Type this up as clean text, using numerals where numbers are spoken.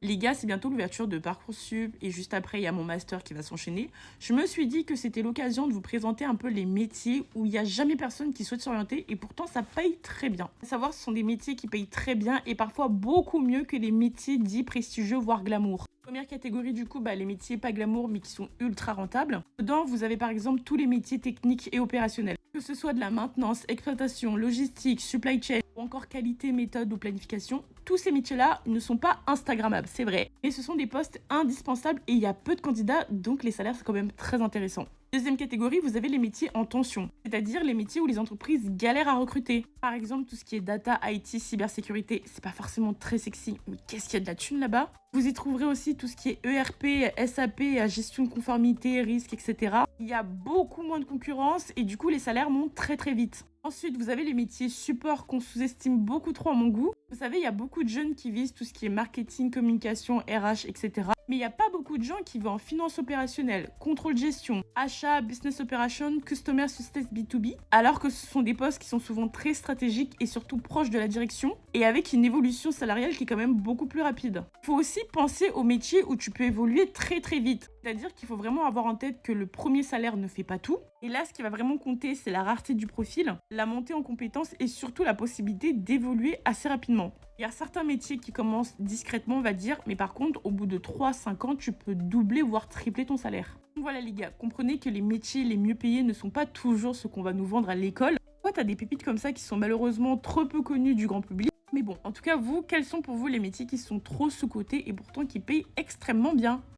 Les gars, c'est bientôt l'ouverture de Parcoursup et juste après, il y a mon master qui va s'enchaîner. Je me suis dit que c'était l'occasion de vous présenter un peu les métiers où il n'y a jamais personne qui souhaite s'orienter et pourtant ça paye très bien. À savoir, ce sont des métiers qui payent très bien et parfois beaucoup mieux que les métiers dits prestigieux, voire glamour. Première catégorie du coup, les métiers pas glamour mais qui sont ultra rentables. Dedans, vous avez par exemple tous les métiers techniques et opérationnels. Que ce soit de la maintenance, exploitation, logistique, supply chain ou encore qualité, méthode ou planification, tous ces métiers-là ne sont pas Instagrammables, c'est vrai. Mais ce sont des postes indispensables et il y a peu de candidats, donc les salaires sont quand même très intéressants. Deuxième catégorie, vous avez les métiers en tension, c'est-à-dire les métiers où les entreprises galèrent à recruter. Par exemple, tout ce qui est data, IT, cybersécurité, c'est pas forcément très sexy, mais qu'est-ce qu'il y a de la thune là-bas? Vous y trouverez aussi tout ce qui est ERP, SAP, gestion de conformité, risque, etc. Il y a beaucoup moins de concurrence et du coup les salaires montent très très vite. Ensuite, vous avez les métiers support qu'on sous-estime beaucoup trop à mon goût. Vous savez, il y a beaucoup de jeunes qui visent tout ce qui est marketing, communication, RH, etc. Mais il n'y a pas beaucoup de gens qui vont en finance opérationnelle, contrôle de gestion, achat, business operation, customer success B2B, alors que ce sont des postes qui sont souvent très stratégiques et surtout proches de la direction et avec une évolution salariale qui est quand même beaucoup plus rapide. Il faut aussi penser aux métiers où tu peux évoluer très très vite. C'est-à-dire qu'il faut vraiment avoir en tête que le premier salaire ne fait pas tout. Et là, ce qui va vraiment compter, c'est la rareté du profil, la montée en compétences et surtout la possibilité d'évoluer assez rapidement. Il y a certains métiers qui commencent discrètement, on va dire, mais par contre, au bout de 3 à 5 ans, tu peux doubler, voire tripler ton salaire. Donc voilà les gars, comprenez que les métiers les mieux payés ne sont pas toujours ce qu'on va nous vendre à l'école. Toi, t'as des pépites comme ça qui sont malheureusement trop peu connues du grand public. Mais bon, en tout cas, vous, quels sont pour vous les métiers qui sont trop sous-cotés et pourtant qui payent extrêmement bien?